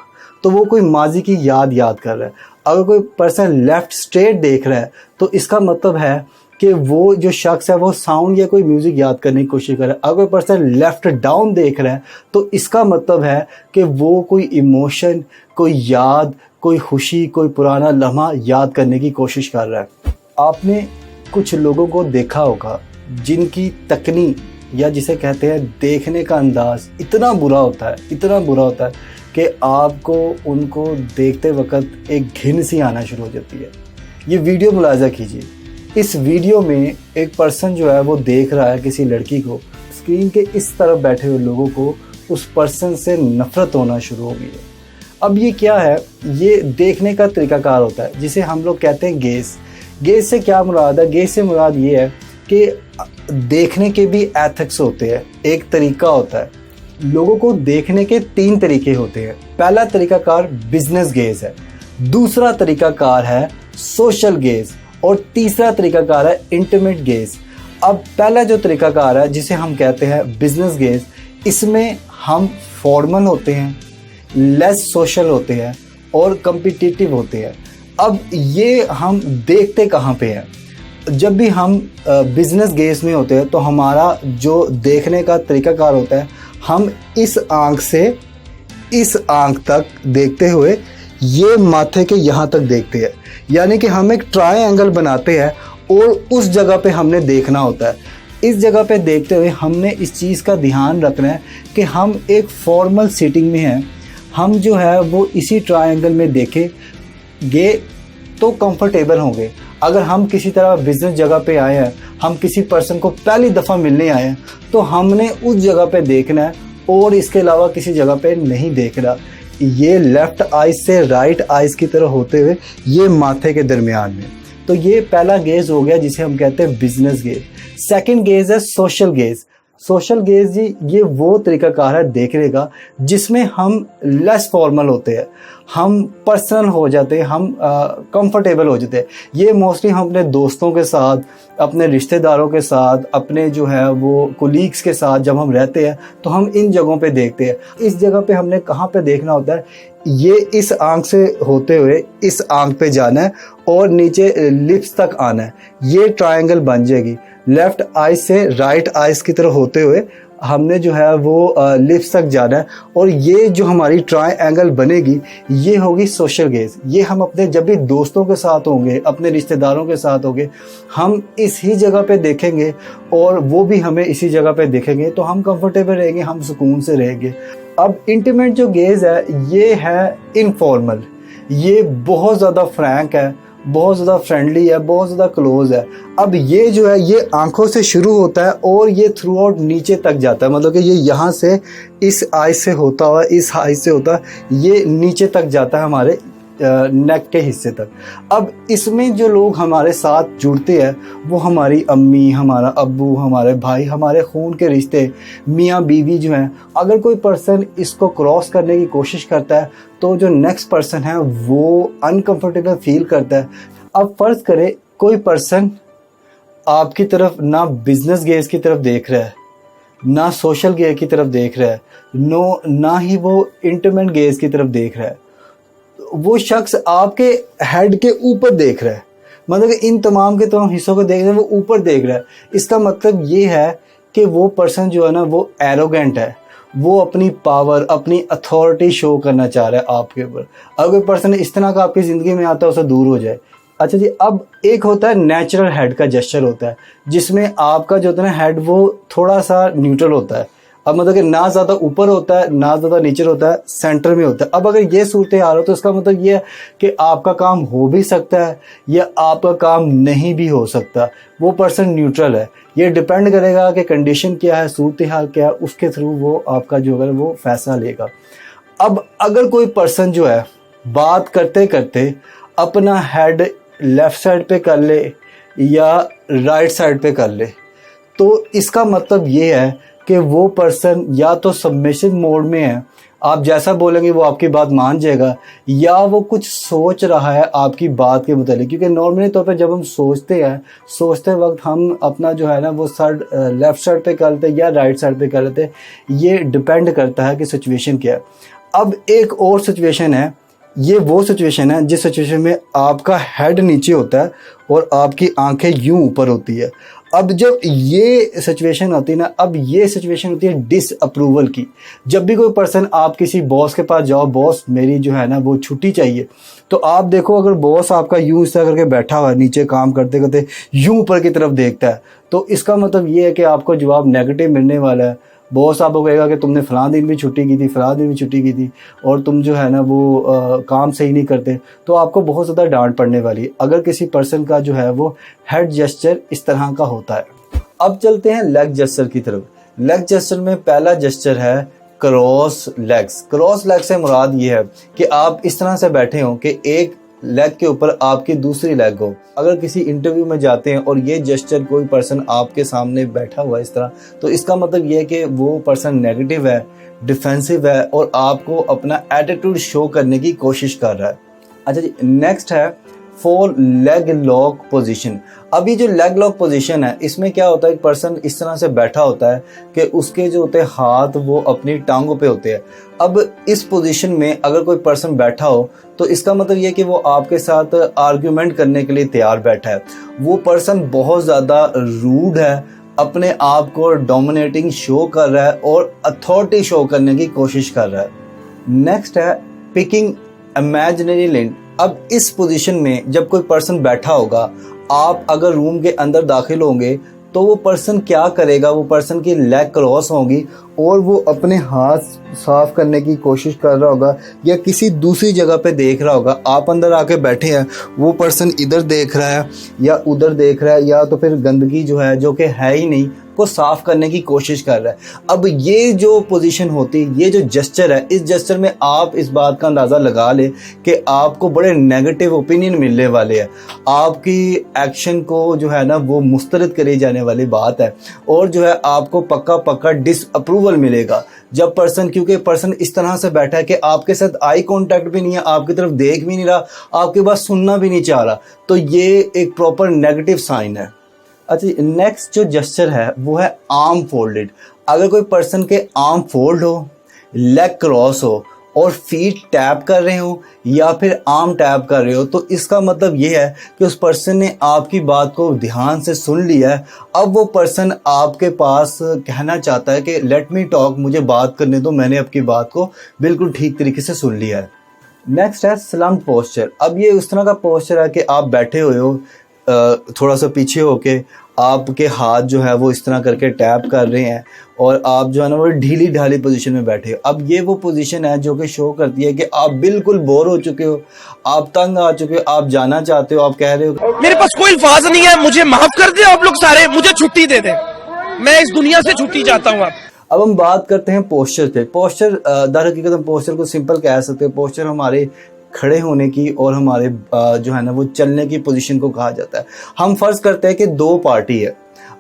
A: तो वो कोई माजी की याद कर रहा है। अगर कोई पर्सन लेफ़्ट स्ट्रेट देख रहा है तो इसका मतलब है कि वो जो शख्स है वो साउंड या कोई म्यूज़िक याद करने की कोशिश कर रहा है। अगर कोई पर्सन लेफ़्ट डाउन देख रहा है तो इसका मतलब है कि वो कोई इमोशन, कोई याद, कोई खुशी, कोई पुराना लम्हा याद करने की कोशिश कर रहा है। आपने कुछ लोगों को देखा होगा जिनकी तकनी या जिसे कहते हैं देखने का अंदाज़ इतना बुरा होता है कि आपको उनको देखते वक्त एक घिन सी आना शुरू हो जाती है। ये वीडियो मुलाजा कीजिए। इस वीडियो में एक पर्सन जो है वो देख रहा है किसी लड़की को। स्क्रीन के इस तरफ बैठे हुए लोगों को उस पर्सन से नफ़रत होना शुरू हो गई है। अब ये क्या है? ये देखने का तरीकाकार होता है जिसे हम लोग कहते हैं गेज़। गेज़ से क्या मुराद है? गेज़ से मुराद ये है कि देखने के भी एथिक्स होते हैं, एक तरीका होता है। लोगों को देखने के 3 तरीके होते हैं। पहला तरीकाकार बिजनेस गेज़ है, दूसरा तरीकाकार है सोशल गेज़ और तीसरा तरीकाकार है इंटीमेट गेज़। अब पहला जो तरीकाकार है जिसे हम कहते हैं बिजनेस गेज़, इसमें हम फॉर्मल होते हैं, लेस सोशल होते हैं और कम्पिटिटिव होते हैं। अब ये हम देखते कहाँ पे हैं? जब भी हम बिजनेस गेज़ में होते हैं तो हमारा जो देखने का तरीकाकार होता है, हम इस आंख से इस आंख तक देखते हुए ये माथे के यहाँ तक देखते हैं, यानी कि हम एक ट्रायंगल बनाते हैं और उस जगह पे हमने देखना होता है। इस जगह पे देखते हुए हमने इस चीज़ का ध्यान रखना है कि हम एक फॉर्मल सीटिंग में हैं। हम जो है वो इसी ट्रायंगल में देखेंगे तो कंफर्टेबल होंगे। अगर हम किसी तरह बिजनेस जगह पे आए हैं, हम किसी पर्सन को पहली दफ़ा मिलने आए हैं, तो हमने उस जगह पे देखना है और इसके अलावा किसी जगह पे नहीं देखना। ये लेफ़्ट आइज से राइट आइज की तरह होते हुए ये माथे के दरमियान में। तो ये पहला गेज़ हो गया जिसे हम कहते हैं बिजनेस गेज़। सेकंड गेज़ है सोशल गेज़। सोशल गेज़ जी ये वो तरीकाकार है देखने का जिसमें हम लेस फॉर्मल होते हैं, हम पर्सनल हो जाते हैं, हम कंफर्टेबल हो जाते हैं। ये मोस्टली हम अपने दोस्तों के साथ, अपने रिश्तेदारों के साथ, अपने जो है वो कोलीग्स के साथ जब हम रहते हैं तो हम इन जगहों पे देखते हैं। इस जगह पे हमने कहाँ पे देखना होता है? ये इस आंख से होते हुए इस आंख पे जाना है और नीचे लिप्स तक आना है। ये ट्रायंगल बन जाएगी। लेफ़्ट आइज से राइट आइज की तरफ होते हुए हमने जो है वो लिप्स तक जाना है, और ये जो हमारी ट्रायंगल बनेगी ये होगी सोशल गेज। ये हम अपने जब भी दोस्तों के साथ होंगे, अपने रिश्तेदारों के साथ होंगे, हम इस ही जगह पे देखेंगे और वो भी हमें इसी जगह पे देखेंगे, तो हम कंफर्टेबल रहेंगे, हम सुकून से रहेंगे। अब इंटीमेट जो गेज है ये है इनफॉर्मल, ये बहुत ज़्यादा फ्रैंक है, बहुत ज़्यादा फ्रेंडली है, बहुत ज़्यादा क्लोज है। अब ये जो है ये आंखों से शुरू होता है और ये थ्रू आउट नीचे तक जाता है, मतलब कि ये यहाँ से इस आई से होता हुआ, इस आई से होता है, ये नीचे तक जाता है हमारे नेक के हिस्से तक। अब इसमें जो लोग हमारे साथ जुड़ते हैं वो हमारी अम्मी, हमारा अब्बू, हमारे भाई, हमारे खून के रिश्ते, मियाँ बीवी जो हैं। अगर कोई पर्सन इसको क्रॉस करने की कोशिश करता है तो जो नेक्स्ट पर्सन है वो अनकंफर्टेबल फील करता है। अब फ़र्ज़ करें कोई पर्सन आपकी तरफ ना बिजनेस गेज की तरफ देख रहा है, ना सोशल गेज की तरफ देख रहा है, ना ही वो इंटीमेट गेज की तरफ देख रहा है। वो शख्स आपके हेड के ऊपर देख रहा है, मतलब कि इन तमाम के तमाम हिस्सों को देख रहा है, वो ऊपर देख रहा है। इसका मतलब ये है कि वो पर्सन जो है ना वो एरोगेंट है, वो अपनी पावर, अपनी अथॉरिटी शो करना चाह रहा है आपके ऊपर। अगर कोई पर्सन इस तरह का आपकी ज़िंदगी में आता है उसे दूर हो जाए। अच्छा जी, अब एक होता है नेचुरल हेड का जेस्चर होता है, जिसमें आपका जो होता है ना हेड वो थोड़ा सा न्यूट्रल होता है। अब मतलब कि ना ज़्यादा ऊपर होता है ना ज़्यादा नीचे होता है, सेंटर में होता है। अब अगर ये सूरत हाल हो तो इसका मतलब ये है कि आपका काम हो भी सकता है या आपका काम नहीं भी हो सकता। वो पर्सन न्यूट्रल है, ये डिपेंड करेगा कि कंडीशन क्या है, सूरत हाल क्या है, उसके थ्रू वो आपका जो है वो फैसला लेगा। अब अगर कोई पर्सन जो है बात करते करते अपना हेड लेफ़्ट साइड पे कर ले या राइट साइड पे कर ले, तो इसका मतलब ये है कि वो पर्सन या तो सबमिशन मोड में है, आप जैसा बोलेंगे वो आपकी बात मान जाएगा, या वो कुछ सोच रहा है आपकी बात के मुतालिक। क्योंकि नॉर्मली तौर पे जब हम सोचते हैं, सोचते वक्त हम अपना जो है ना वो लेफ़्ट साइड पे कर लेते हैं या राइट साइड पे कर लेते हैं, ये डिपेंड करता है कि सिचुएशन क्या है। अब एक और सिचुएशन है, ये वो सिचुएशन है जिस सिचुएशन में आपका हेड नीचे होता है और आपकी आंखें यूं ऊपर होती है। अब जब ये सिचुएशन होती है ना, अब ये सिचुएशन होती है डिसअप्रूवल की। जब भी कोई पर्सन, आप किसी बॉस के पास जाओ, बॉस मेरी जो है ना वो छुट्टी चाहिए, तो आप देखो अगर बॉस आपका यूं इस तरह करके बैठा हुआ है, नीचे काम करते करते यूं ऊपर की तरफ देखता है, तो इसका मतलब ये है कि आपको जवाब नेगेटिव मिलने वाला है। बॉस आपको कहेगा कि तुमने फ़लाँ दिन भी छुट्टी की थी, फ़लाँ दिन भी छुट्टी की थी, और तुम जो है ना वो काम सही नहीं करते, तो आपको बहुत ज़्यादा डांट पड़ने वाली है अगर किसी पर्सन का जो है वो हेड जेस्चर इस तरह का होता है। अब चलते हैं लेग जेस्चर की तरफ। लेग जेस्चर में पहला जेस्चर है क्रॉस लेग्स। क्रॉस लेग से मुराद ये है कि आप इस तरह से बैठे हो कि एक लेग के ऊपर आपकी दूसरी लेग हो। अगर किसी इंटरव्यू में जाते हैं और ये जेस्चर कोई पर्सन आपके सामने बैठा हुआ है इस तरह, तो इसका मतलब ये है कि वो पर्सन नेगेटिव है, डिफेंसिव है और आपको अपना एटीट्यूड शो करने की कोशिश कर रहा है। अच्छा जी, नेक्स्ट है फॉर लेग लॉक पोजीशन। अभी जो लेग लॉक पोजीशन है, इसमें क्या होता है, एक पर्सन इस तरह से बैठा होता है कि उसके जो होते हैं हाथ वो अपनी टांगों पे होते हैं। अब इस पोजीशन में अगर कोई पर्सन बैठा हो तो इसका मतलब ये कि वो आपके साथ आर्ग्यूमेंट करने के लिए तैयार बैठा है। वो पर्सन बहुत ज़्यादा रूड है, अपने आप को डोमिनेटिंग शो कर रहा है और अथॉरिटी शो करने की कोशिश कर रहा है। नेक्स्ट है पिकिंग इमेजिनरी लिंक। अब इस पोजीशन में जब कोई पर्सन बैठा होगा, आप अगर रूम के अंदर दाखिल होंगे तो वो पर्सन क्या करेगा, वो पर्सन की लेग क्रॉस होगी और वो अपने हाथ साफ करने की कोशिश कर रहा होगा या किसी दूसरी जगह पे देख रहा होगा। आप अंदर आके बैठे हैं, वो पर्सन इधर देख रहा है या उधर देख रहा है, या तो फिर गंदगी जो है जो कि है ही नहीं को साफ करने की कोशिश कर रहा है। अब ये जो पोजीशन होती है, ये जो जेस्चर है, इस जेस्चर में आप इस बात का अंदाज़ा लगा ले कि आपको बड़े नेगेटिव ओपिनियन मिलने वाले हैं, आपकी एक्शन को जो है ना वो मुस्तरद करी जाने वाली बात है, और जो है आपको पक्का पक्का डिसअप्रूवल मिलेगा जब पर्सन, क्योंकि पर्सन इस तरह से बैठा है कि आपके साथ आई कांटेक्ट भी नहीं है, आपकी तरफ देख भी नहीं रहा, आपकी बात सुनना भी नहीं चाह रहा, तो ये एक प्रॉपर नेगेटिव साइन है। अच्छा, नेक्स्ट जो जेस्चर है वो है आर्म फोल्डेड। अगर कोई पर्सन के आर्म फोल्ड हो, लेग क्रॉस हो और फीट टैप कर रहे हो या फिर आर्म टैप कर रहे हो, तो इसका मतलब ये है कि उस पर्सन ने आपकी बात को ध्यान से सुन लिया है। अब वो पर्सन आपके पास कहना चाहता है कि लेट मी टॉक, मुझे बात करने दो, मैंने आपकी बात को बिल्कुल ठीक तरीके से सुन लिया है। नेक्स्ट है स्लम्प पोस्चर। अब ये उस तरह का पोस्चर है कि आप बैठे हुए हो, थोड़ा सा पीछे होके आपके हाथ जो है वो इस तरह करके टैप कर रहे हैं और आप जो है ना वो ढीली ढाली पोजीशन में बैठे हो। अब ये वो पोजीशन है जो कि शो करती है कि आप बिल्कुल बोर हो चुके हो, आप तंग आ चुके हो, आप जाना चाहते हो, आप कह रहे हो
B: मेरे पास कोई अल्फाज नहीं है, मुझे माफ कर दे आप लोग सारे, मुझे छुट्टी दे दें, मैं इस दुनिया से छुट्टी चाहता हूँ।
A: अब हम बात करते हैं पोस्चर पे। पोस्चर दर हकीकत हम पोस्चर को सिंपल कह सकते हैं। पोस्चर हमारे खड़े होने की और हमारे जो है ना वो चलने की पोजीशन को कहा जाता है। हम फर्ज करते हैं कि दो पार्टी है,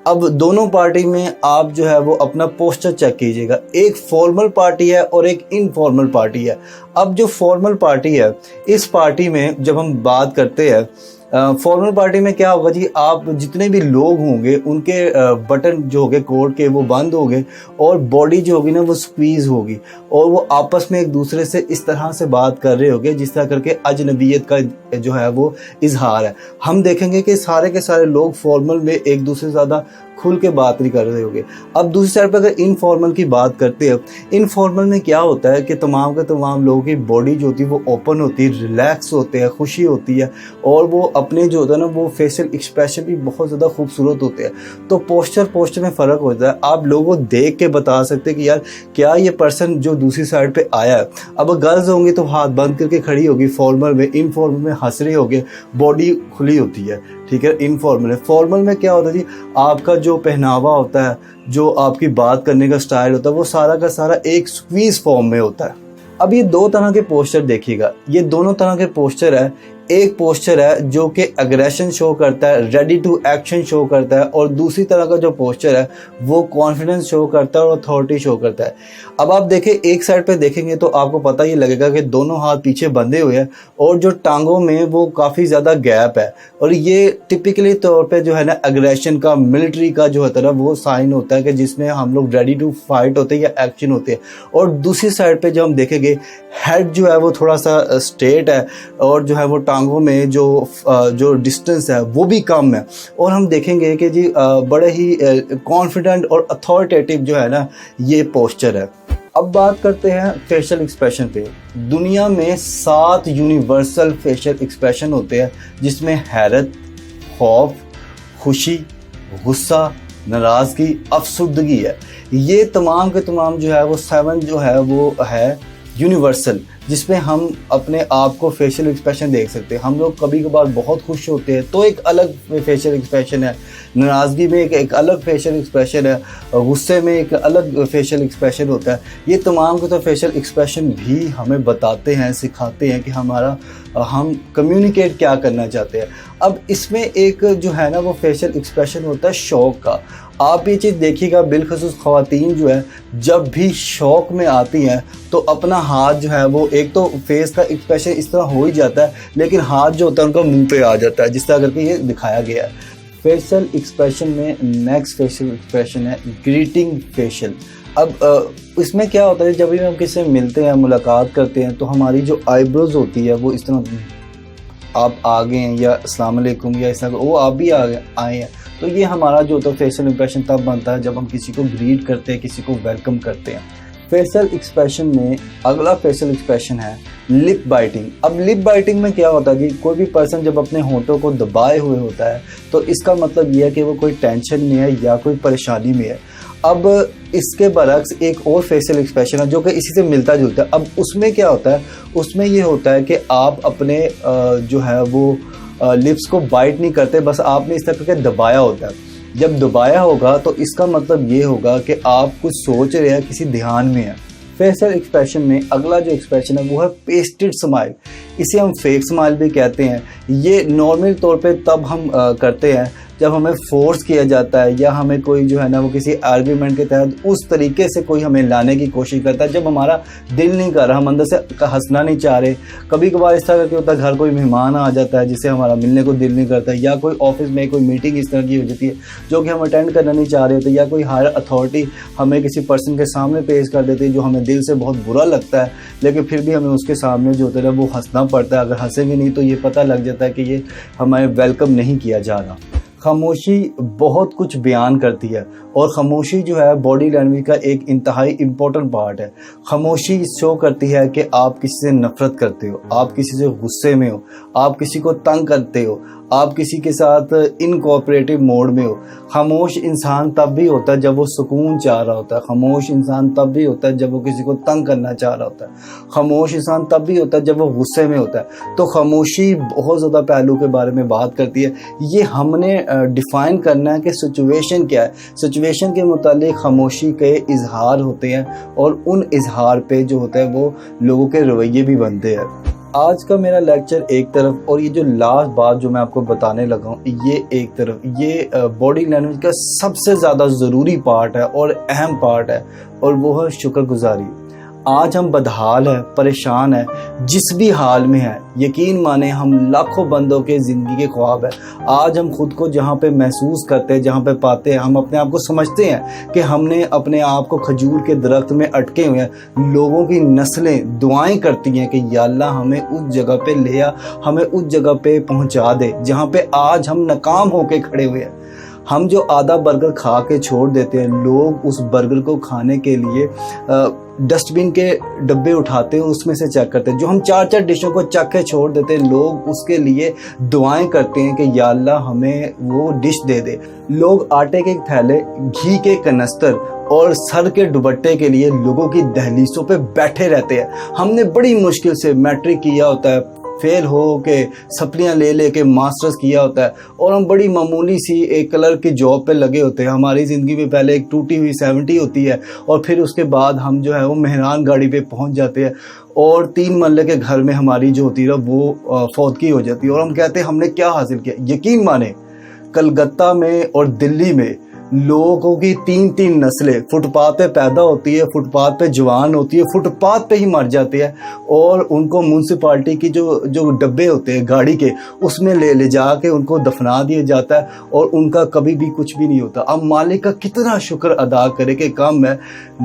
A: अब दोनों पार्टी में आप जो है वो अपना पोस्चर चेक कीजिएगा। एक फॉर्मल पार्टी है और एक इनफॉर्मल पार्टी है। अब जो फॉर्मल पार्टी है, इस पार्टी में जब हम बात करते हैं, फॉर्मल पार्टी में क्या होगा जी, आप जितने भी लोग होंगे उनके बटन जो होंगे कोट के वो बंद होंगे और बॉडी जो होगी ना वो स्क्वीज होगी और वो आपस में एक दूसरे से इस तरह से बात कर रहे होंगे जिस तरह करके अजनबियत का जो है वो इजहार है। हम देखेंगे कि सारे के सारे लोग फॉर्मल में एक दूसरे से ज़्यादा खुल के बात नहीं कर रहे होंगे। अब दूसरी साइड पर अगर इनफॉर्मल की बात करते हैं, इनफॉर्मल में क्या होता है कि तमाम के तमाम लोगों की बॉडी जो होती है वो ओपन होती है, रिलैक्स होते हैं, खुशी होती है और वो अपने जो होता है ना वो फेशियल एक्सप्रेशन भी बहुत ज़्यादा खूबसूरत होते हैं। तो पोस्चर में फ़र्क होता है। आप लोगों देख के बता सकते हैं कि यार क्या ये पर्सन जो दूसरी साइड पे आया है, अब गर्ल्स होंगी तो हाथ बंद करके खड़ी होगी फॉर्मल में, इनफॉर्मल में हंस रहे होंगे, बॉडी खुली होती है, ठीक है, इनफॉर्मल है। फॉर्मल में क्या होता है जी, आपका जो पहनावा होता है, जो आपकी बात करने का स्टाइल होता है, वो सारा का सारा एक स्क्वीज फॉर्म में होता है। अब ये दो तरह के पोस्चर देखिएगा, ये दोनों तरह के पोस्चर है। एक पोस्चर है जो कि एग्रेशन शो करता है, रेडी टू एक्शन शो करता है, और दूसरी तरह का जो पोस्चर है वो कॉन्फिडेंस शो करता है और अथॉरिटी शो करता है। अब आप देखें, एक साइड पे देखेंगे तो आपको पता ये लगेगा कि दोनों हाथ पीछे बंधे हुए हैं और जो टांगों में वो काफ़ी ज़्यादा गैप है, और ये टिपिकली तौर पे जो है ना एग्रेशन का, मिलिट्री का जो होता है ना वो साइन होता है कि जिसमें हम लोग रेडी टू फाइट होते हैं या एक्शन होते हैं। और दूसरी साइड पे जो हम देखेंगे, हेड जो है वो थोड़ा सा स्ट्रेट है और जो है वो टांगों में जो डिस्टेंस है वो भी कम है, और हम देखेंगे कि जी बड़े ही कॉन्फिडेंट और अथॉरिटेटिव जो है ना ये पोस्चर है। अब बात करते हैं फेशियल एक्सप्रेशन पे। दुनिया में 7 यूनिवर्सल फेशियल एक्सप्रेशन होते हैं जिसमें हैरत, खौफ, खुशी, गुस्सा, नाराज़गी, अफसुर्दगी है। ये तमाम के तमाम जो है वो 7 जो है वो है यूनिवर्सल, जिसमें हम अपने आप को फेशियल एक्सप्रेशन देख सकते हैं। हम लोग कभी कभार बहुत खुश होते हैं तो एक अलग फेशियल एक्सप्रेशन है, नाराज़गी में एक अलग फेशियल एक्सप्रेशन है, गुस्से में एक अलग फेशियल एक्सप्रेशन होता है। ये तमाम के तो फेशियल एक्सप्रेशन भी हमें बताते हैं, सिखाते हैं कि हम कम्युनिकेट क्या करना चाहते हैं। अब इसमें एक जो है ना वो फेशियल एक्सप्रेशन होता है शौक का। आप ये चीज़ देखिएगा, बिलखसूस ख़वातीन जो है जब भी शौक में आती हैं तो अपना हाथ जो है वो, एक तो फेस का एक्सप्रेशन इस तरह हो ही जाता है लेकिन हाथ जो होता है उनका मुंह पे आ जाता है, जिस तरह करके ये दिखाया गया है। फेशियल एक्सप्रेशन में नेक्स्ट फेशियल एक्सप्रेशन है ग्रीटिंग फेशियल। अब इसमें क्या होता है, जब भी हम किसी से मिलते हैं, मुलाकात करते हैं, तो हमारी जो आईब्रोज होती है वो इस तरह आप आ गए हैं या अस्सलाम वालेकुम या इस तरह वो आप भी आए हैं, तो ये हमारा जो होता है फेशियल इंप्रेशन तब बनता है जब हम किसी को ग्रीट करते हैं, किसी को वेलकम करते हैं। फेशियल एक्सप्रेशन में अगला फेशियल एक्सप्रेशन है लिप बाइटिंग। अब लिप बाइटिंग में क्या होता है जी, कोई भी पर्सन जब अपने होंठों को दबाए हुए होता है तो इसका मतलब ये है कि वो कोई टेंशन में है या कोई परेशानी में है। अब इसके बरक्स एक और फेशियल एक्सप्रेशन है जो कि इसी से मिलता जुलता है। अब उसमें क्या होता है, उसमें ये होता है कि आप अपने जो है वो लिप्स को बाइट नहीं करते, बस आपने इस तरह के दबाया होता है। जब दबाया होगा तो इसका मतलब ये होगा कि आप कुछ सोच रहे हैं, किसी ध्यान में है। फेशियल एक्सप्रेशन में अगला जो एक्सप्रेशन है वो है पेस्टेड स्माइल। इसे हम फेक स्माइल भी कहते हैं। ये नॉर्मल तौर पे तब हम करते हैं जब हमें फोर्स किया जाता है या हमें कोई जो है ना वो किसी आर्ग्यूमेंट के तहत उस तरीके से कोई हमें लाने की कोशिश करता है जब हमारा दिल नहीं कर रहा, हम अंदर से हंसना नहीं चाह रहे। कभी कभार इस तरह का होता है, घर कोई मेहमान आ जाता है जिससे हमारा मिलने को दिल नहीं करता, या कोई ऑफिस में कोई मीटिंग इस तरह की हो जाती है जो कि हम अटेंड करना नहीं चाह रहे होते, या कोई हायर अथॉरिटी हमें किसी पर्सन के सामने पेश कर देती है जो हमें दिल से बहुत बुरा लगता है, लेकिन फिर भी हमें उसके सामने जो होता है वो हंसना पड़ता है। अगर हंसेंगे नहीं तो ये पता लग जाता है कि ये हमें वेलकम नहीं किया जा रहा। खामोशी बहुत कुछ बयान करती है और ख़ामोशी जो है बॉडी लैंग्वेज का एक इंतहाई इम्पोर्टेंट पार्ट है। खामोशी शो करती है कि आप किसी से नफ़रत करते हो, आप किसी से गुस्से में हो, आप किसी को तंग करते हो, आप किसी के साथ इनकोऑपरेटिव मोड में हो। खामोश इंसान तब भी होता है जब वो सुकून चाह रहा होता है। खामोश इंसान तब भी होता है जब वो किसी को तंग करना चाह रहा होता है। खामोश इंसान तब भी होता है जब वो गुस्से में होता है। तो खामोशी बहुत ज़्यादा पहलू के बारे में बात करती है। ये हमने डिफ़ाइन करना है कि सिचुएशन क्या है। सिचुएशन के मुतालिक खामोशी के इजहार होते हैं और उन इजहार पे जो होता है वो लोगों के रवैये भी बनते हैं। आज का मेरा लेक्चर एक तरफ और ये जो लास्ट बात जो मैं आपको बताने लगा हूँ ये एक तरफ, ये बॉडी लैंग्वेज का सबसे ज़्यादा ज़रूरी पार्ट है और अहम पार्ट है, और वो है शुक्रगुजारी। आज हम बदहाल है, परेशान है, जिस भी हाल में है, यकीन माने हम लाखों बंदों के ज़िंदगी के ख्वाब है। आज हम खुद को जहाँ पे महसूस करते हैं, जहाँ पे पाते हैं, हम अपने आप को समझते हैं कि हमने अपने आप को खजूर के दरख्त में अटके हुए हैं। लोगों की नस्लें दुआएं करती हैं कि या अल्लाह हमें उस जगह पे ले आ, हमें उस जगह पे पहुँचा दे जहाँ पे आज हम नाकाम होके खड़े हुए हैं। हम जो आधा बर्गर खा के छोड़ देते हैं, लोग उस बर्गर को खाने के लिए डस्टबिन के डब्बे उठाते हैं, उसमें से चेक करते हैं। जो हम 4-4 डिशों को चख के छोड़ देते हैं, लोग उसके लिए दुआएं करते हैं कि या अल्लाह हमें वो डिश दे दे। लोग आटे के थैले, घी के कनस्तर और सर के दुपट्टे के लिए लोगों की दहलीजों पे बैठे रहते हैं। हमने बड़ी मुश्किल से मैट्रिक किया होता है, फेल हो के सप्लियाँ ले के मास्टर्स किया होता है, और हम बड़ी मामूली सी एक कलर की जॉब पे लगे होते हैं। हमारी ज़िंदगी में पहले एक टूटी हुई 70 होती है और फिर उसके बाद हम जो है वो मेहरान गाड़ी पे पहुंच जाते हैं और 3 मरले के घर में हमारी जो होती है वो फौतगी हो जाती है, और हम कहते हैं हमने क्या हासिल किया। यकीन माने कलकत्ता में और दिल्ली में लोगों की 3-3 नस्लें फुटपाथ पे पैदा होती है, फुटपाथ पे जवान होती है, फुटपाथ पे ही मर जाते हैं, और उनको म्यूनसिपाल्टी की जो डब्बे होते हैं गाड़ी के, उसमें ले जाके उनको दफना दिया जाता है और उनका कभी भी कुछ भी नहीं होता। अब मालिक का कितना शुक्र अदा करे कि कम है,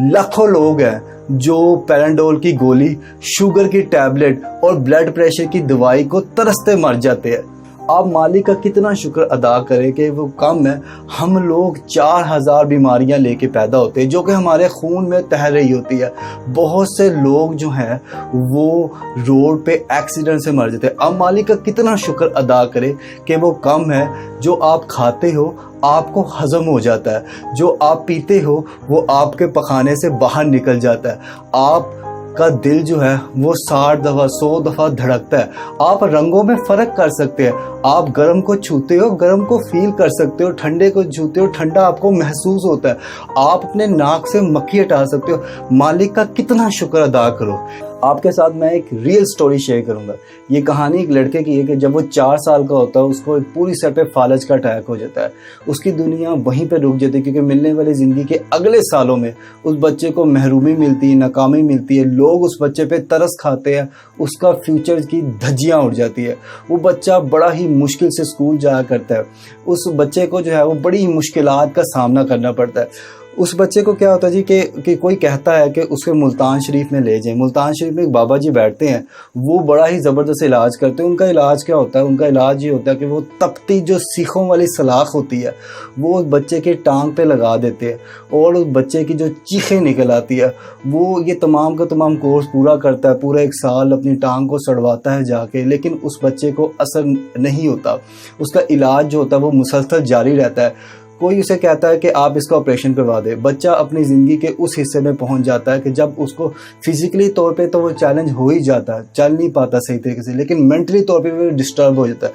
A: लाखों लोग हैं जो पैराडोल की गोली, शुगर की टैबलेट और ब्लड प्रेशर की दवाई को तरसते मर जाते हैं। आप मालिक का कितना शुक्र अदा करें कि वो कम है, हम लोग 4000 बीमारियां लेके पैदा होते हैं जो कि हमारे खून में तह रही होती है। बहुत से लोग जो हैं वो रोड पे एक्सीडेंट से मर जाते हैं। आप मालिक का कितना शुक्र अदा करें कि वो कम है, जो आप खाते हो आपको हजम हो जाता है, जो आप पीते हो वो आपके पखाने से बाहर निकल जाता है, आप का दिल जो है वो 60 दफ़ा 100 दफ़ा धड़कता है। आप रंगों में फ़र्क कर सकते हैं, आप गर्म को छूते हो गर्म को फील कर सकते हो, ठंडे को छूते हो ठंडा आपको महसूस होता है, आप अपने नाक से मक्खी हटा सकते हो। मालिक का कितना शुक्र अदा करो। आपके साथ मैं एक रियल स्टोरी शेयर करूंगा। ये कहानी एक लड़के की है कि जब वो 4 साल का होता है उसको एक पूरी सर पे फालज का अटैक हो जाता है। उसकी दुनिया वहीं पे रुक जाती है क्योंकि मिलने वाली ज़िंदगी के अगले सालों में उस बच्चे को महरूमी मिलती है, नाकामी मिलती है, लोग उस बच्चे पे तरस खाते हैं, उसका फ्यूचर की धज्जियाँ उड़ जाती है। वो बच्चा बड़ा ही मुश्किल से स्कूल जाया करता है। उस बच्चे को जो है वो बड़ी मुश्किलात का सामना करना पड़ता है। उस बच्चे को क्या होता है जी कि कोई कहता है कि उसके मुल्तान शरीफ में ले जाएं। मुल्तान शरीफ में एक बाबा जी बैठते हैं, वो बड़ा ही ज़बरदस्त इलाज करते हैं। उनका इलाज क्या होता है? उनका इलाज ये होता है कि वो तपती जो सीखों वाली सलाख होती है वो उस बच्चे के टांग पे लगा देते हैं और उस बच्चे की जो चीखें निकल आती है वो ये तमाम का तमाम कोर्स पूरा करता है, पूरा 1 साल अपनी टांग को सड़वाता है जाके, लेकिन उस बच्चे को असर नहीं होता। उसका इलाज जो होता है वो मुसलसल जारी रहता है। कोई उसे कहता है कि आप इसका ऑपरेशन करवा दें। बच्चा अपनी ज़िंदगी के उस हिस्से में पहुंच जाता है कि जब उसको फिजिकली तौर पे तो वो चैलेंज हो ही जाता है, चल नहीं पाता सही तरीके से, लेकिन मेंटली तौर पे वो डिस्टर्ब हो जाता है।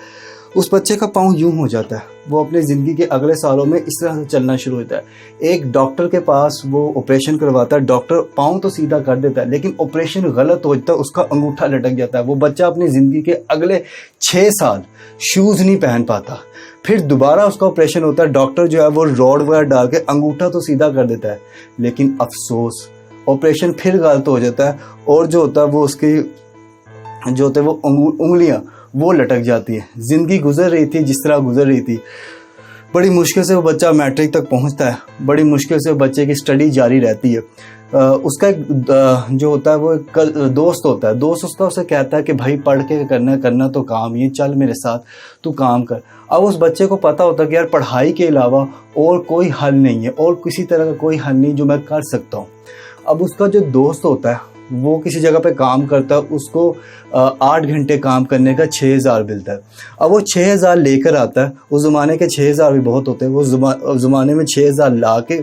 A: उस बच्चे का पाँव यूं हो जाता है, वो अपने ज़िंदगी के अगले सालों में इस तरह से चलना शुरू होता है। एक डॉक्टर के पास वो ऑपरेशन करवाता है, डॉक्टर पाँव तो सीधा कर देता है लेकिन ऑपरेशन गलत हो जाता है, उसका अंगूठा लटक जाता है। वो बच्चा अपनी ज़िंदगी के अगले 6 साल शूज़ नहीं पहन पाता। फिर दोबारा उसका ऑपरेशन होता है, डॉक्टर जो है वो रॉड वगैरह डाल के अंगूठा तो सीधा कर देता है, लेकिन अफसोस ऑपरेशन फिर गलत हो जाता है और जो होता है वो उसकी जो होते हैं वो उंगलियां वो लटक जाती है। ज़िंदगी गुजर रही थी जिस तरह गुजर रही थी, बड़ी मुश्किल से वो बच्चा मैट्रिक तक पहुंचता है, बड़ी मुश्किल से बच्चे की स्टडी जारी रहती है। उसका एक जो होता है वो एक दोस्त होता है, दोस्त उसका उसे कहता है कि भाई पढ़ के करना तो काम ही, चल मेरे साथ तू काम कर। अब उस बच्चे को पता होता है कि यार पढ़ाई के अलावा और कोई हल नहीं है, और किसी तरह का कोई हल नहीं जो मैं कर सकता हूँ। अब उसका जो दोस्त होता है वो किसी जगह पे काम करता है, उसको 8 घंटे काम करने का 6,000 मिलता है। अब वो 6,000 लेकर आता है, उस ज़माने के 6,000 भी बहुत होते हैं, वो ज़माने में 6,000 ला के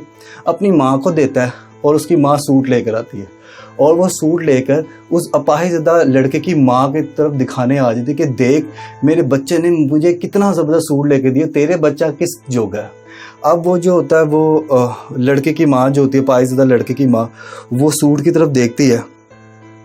A: अपनी माँ को देता है और उसकी माँ सूट लेकर आती है, और वो सूट लेकर उस अपाहिज़दा लड़के की माँ की तरफ दिखाने आ जाती है कि देख मेरे बच्चे ने मुझे कितना ज़बरदस्त सूट लेकर दिया, तेरे बच्चा किस जोगा है। अब वो जो होता है वो लड़के की माँ जो होती है, अपाहिज़दा लड़के की माँ, वो सूट की तरफ देखती है,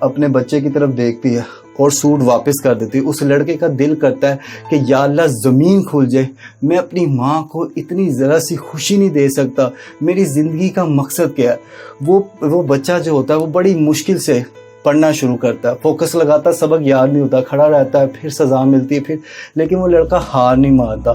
A: अपने बच्चे की तरफ देखती है और सूट वापस कर देती है। उस लड़के का दिल करता है कि या अल्लाह ज़मीन खुल जाए, मैं अपनी माँ को इतनी ज़रा सी खुशी नहीं दे सकता, मेरी ज़िंदगी का मकसद क्या है। वो बच्चा जो होता है वो बड़ी मुश्किल से पढ़ना शुरू करता है, फोकस लगाता है, सबक याद नहीं होता, खड़ा रहता है, फिर सज़ा मिलती है फिर, लेकिन वो लड़का हार नहीं मानता।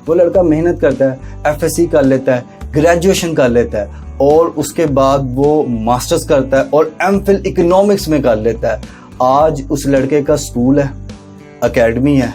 A: वो लड़का मेहनत करता है, FSC कर लेता है, ग्रेजुएशन कर लेता है, और उसके बाद वो मास्टर्स करता है और MPhil इकोनॉमिक्स में कर लेता है। आज उस लड़के का स्कूल है, एकेडमी है,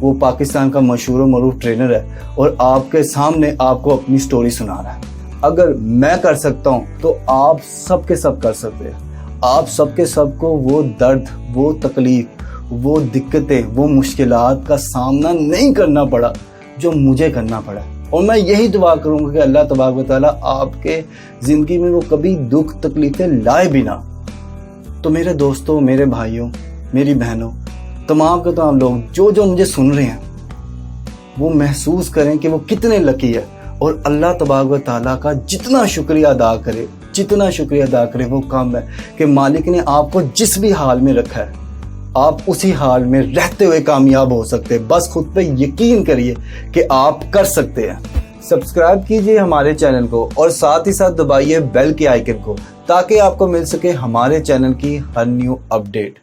A: वो पाकिस्तान का मशहूर और मरूफ ट्रेनर है, और आपके सामने आपको अपनी स्टोरी सुना रहा है। अगर मैं कर सकता हूँ तो आप सबके सब कर सकते हैं। आप सबके सबको वो दर्द, वो तकलीफ, वो दिक्कतें, वो मुश्किलात का सामना नहीं करना पड़ा जो मुझे करना पड़ा। और मैं यही दुआ करूँगा कि अल्लाह तबारक व तआला आपके ज़िंदगी में वो कभी दुख तकलीफ़ें लाए भी ना। तो मेरे दोस्तों, मेरे भाइयों, मेरी बहनों, तमाम के तमाम लोग जो मुझे सुन रहे हैं वो महसूस करें कि वो कितने लकी है, और अल्लाह तबारक व तआला का जितना शुक्रिया अदा करे वो कम है कि मालिक ने आपको जिस भी हाल में रखा है आप उसी हाल में रहते हुए कामयाब हो सकते हैं। बस खुद पे यकीन करिए कि आप कर सकते हैं। सब्सक्राइब कीजिए हमारे चैनल को और साथ ही साथ दबाइए बेल के आइकन को, ताकि आपको मिल सके हमारे चैनल की हर न्यू अपडेट।